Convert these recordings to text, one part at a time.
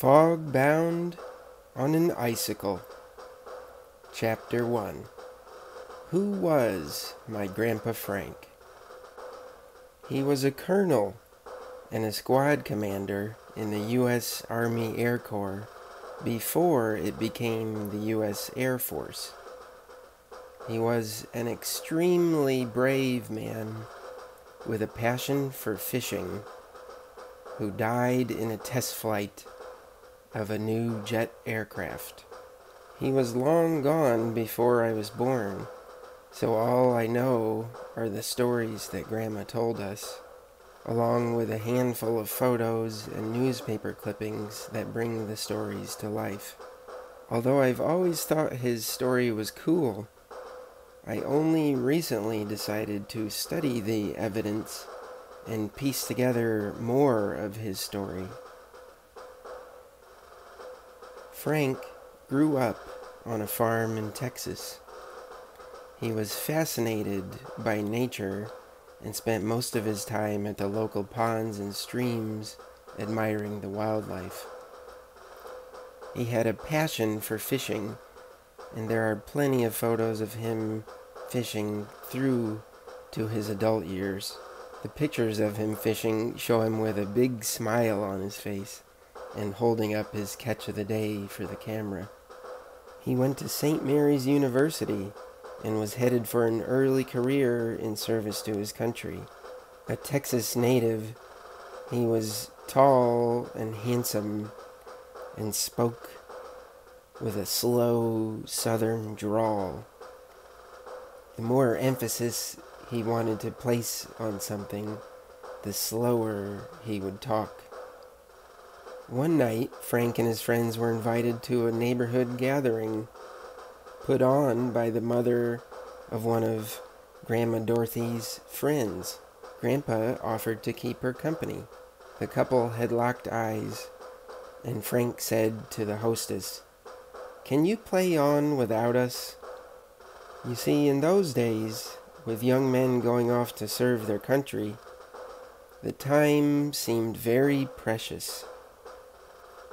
Fog-bound on an icicle. Chapter 1. Who was my Grandpa Frank? He was a colonel and a squad commander in the U.S. Army Air Corps before it became the U.S. Air Force. He was an extremely brave man with a passion for fishing who died in a test flight of a new jet aircraft. He was long gone before I was born, so all I know are the stories that Grandma told us, along with a handful of photos and newspaper clippings that bring the stories to life. Although I've always thought his story was cool, I only recently decided to study the evidence and piece together more of his story. Frank grew up on a farm in Texas. He was fascinated by nature and spent most of his time at the local ponds and streams admiring the wildlife. He had a passion for fishing, and there are plenty of photos of him fishing through to his adult years. The pictures of him fishing show him with a big smile on his face and holding up his catch of the day for the camera. He went to St. Mary's University and was headed for an early career in service to his country. A Texas native, he was tall and handsome and spoke with a slow southern drawl. The more emphasis he wanted to place on something, the slower he would talk. One night, Frank and his friends were invited to a neighborhood gathering put on by the mother of one of Grandma Dorothy's friends. Grandpa offered to keep her company. The couple had locked eyes, and Frank said to the hostess, "Can you play on without us?" You see, in those days, with young men going off to serve their country, the time seemed very precious.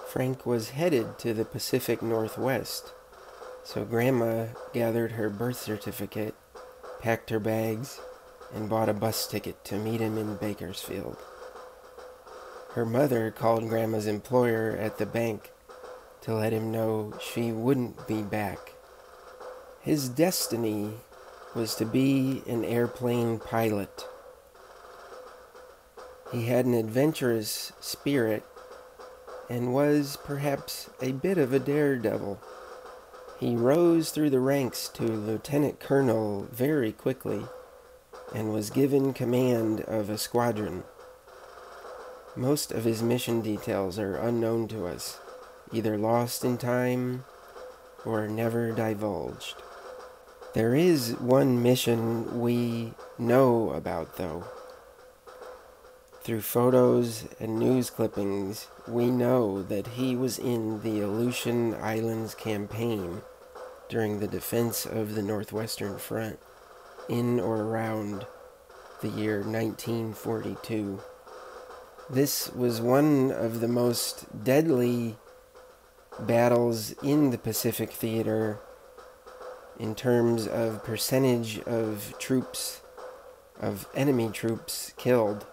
Frank was headed to the Pacific Northwest, so Grandma gathered her birth certificate, packed her bags, and bought a bus ticket to meet him in Bakersfield. Her mother called Grandma's employer at the bank to let him know she wouldn't be back. His destiny was to be an airplane pilot. He had an adventurous spirit and was perhaps a bit of a daredevil. He rose through the ranks to lieutenant colonel very quickly and was given command of a squadron. Most of his mission details are unknown to us, either lost in time or never divulged. There is one mission we know about, though. Through photos and news clippings, we know that he was in the Aleutian Islands campaign during the defense of the Northwestern Front in or around the year 1942. This was one of the most deadly battles in the Pacific Theater in terms of percentage of troops, of enemy troops killed.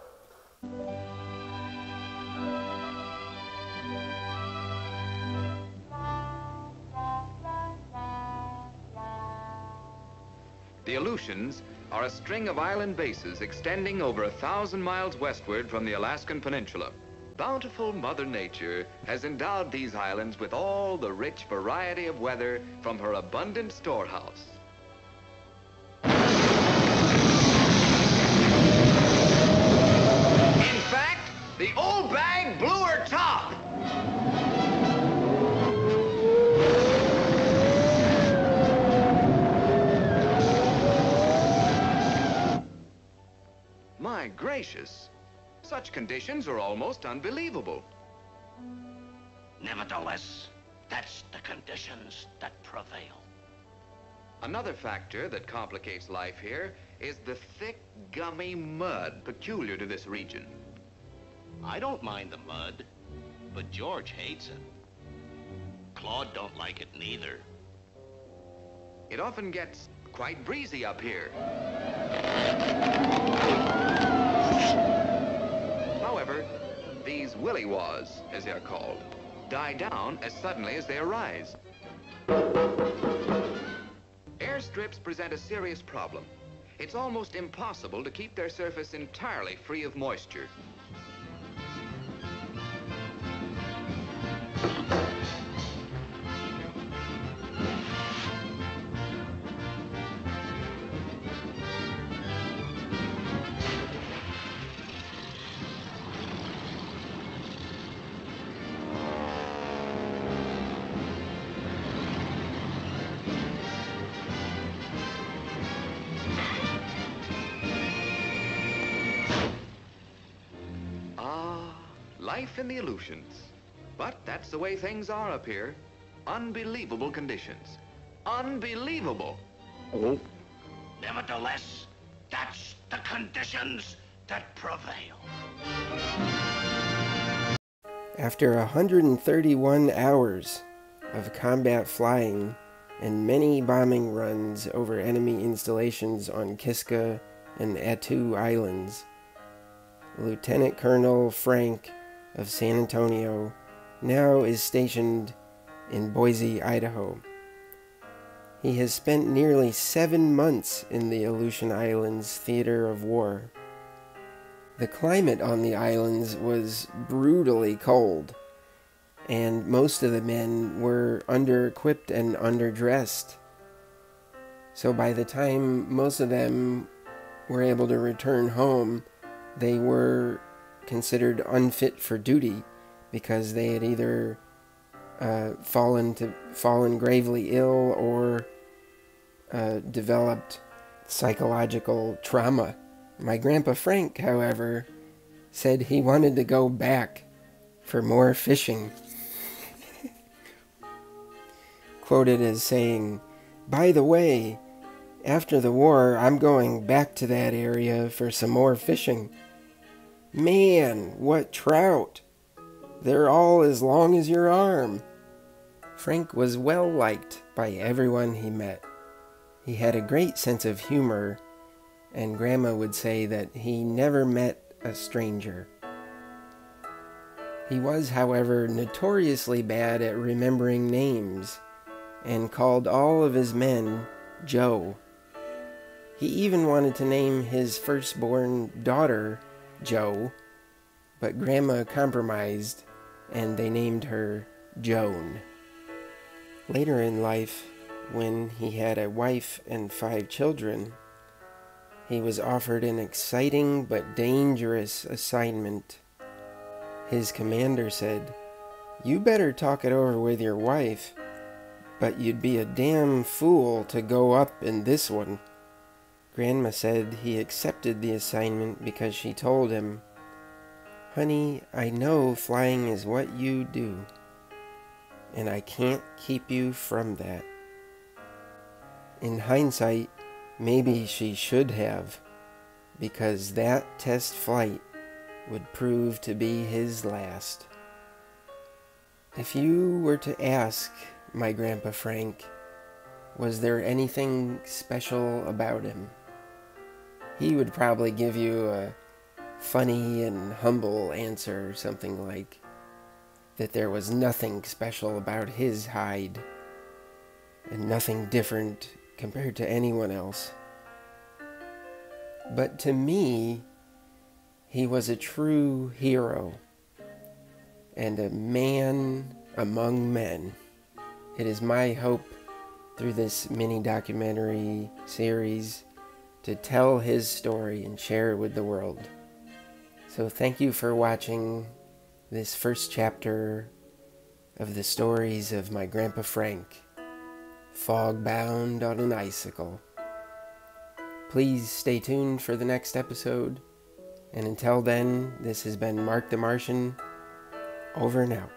The Aleutians are a string of island bases extending over 1,000 miles westward from the Alaskan Peninsula. Bountiful Mother Nature has endowed these islands with all the rich variety of weather from her abundant storehouse. In fact, the old bag blew her top. My gracious, such conditions are almost unbelievable. Nevertheless, that's the conditions that prevail. Another factor that complicates life here is the thick, gummy mud peculiar to this region. I don't mind the mud, but George hates it. Claude don't like it neither. It often gets quite breezy up here. However, these willy-waws, as they're called, die down as suddenly as they arise. Airstrips present a serious problem. It's almost impossible to keep their surface entirely free of moisture. Life in the Aleutians. But that's the way things are up here. Unbelievable conditions. Unbelievable. Oh. Nevertheless, that's the conditions that prevail. After 131 hours of combat flying and many bombing runs over enemy installations on Kiska and Attu Islands, Lieutenant Colonel Frank of San Antonio now is stationed in Boise, Idaho. He has spent nearly 7 months in the Aleutian Islands theater of war. The climate on the islands was brutally cold, and most of the men were under-equipped and underdressed. So by the time most of them were able to return home, they were considered unfit for duty because they had either fallen gravely ill or developed psychological trauma. My grandpa Frank, however, said he wanted to go back for more fishing. Quoted as saying, "By the way, after the war, I'm going back to that area for some more fishing. Man, what trout! They're all as long as your arm." Frank was well liked by everyone he met. He had a great sense of humor, and Grandma would say that he never met a stranger. He was, however, notoriously bad at remembering names, and called all of his men Joe. He even wanted to name his firstborn daughter Joe, but Grandma compromised, and they named her Joan. Later in life, when he had a wife and 5 children, he was offered an exciting but dangerous assignment. His commander said, "You better talk it over with your wife, but you'd be a damn fool to go up in this one." Grandma said he accepted the assignment because she told him, "Honey, I know flying is what you do, and I can't keep you from that." In hindsight, maybe she should have, because that test flight would prove to be his last. If you were to ask my Grandpa Frank, was there anything special about him, he would probably give you a funny and humble answer, something like that there was nothing special about his hide and nothing different compared to anyone else. But to me, he was a true hero and a man among men. It is my hope through this mini documentary series to tell his story and share it with the world. So thank you for watching this first chapter of the stories of my Grandpa Frank, fog-bound on an icicle. Please stay tuned for the next episode, and until then, this has been Mark the Martian, over and out.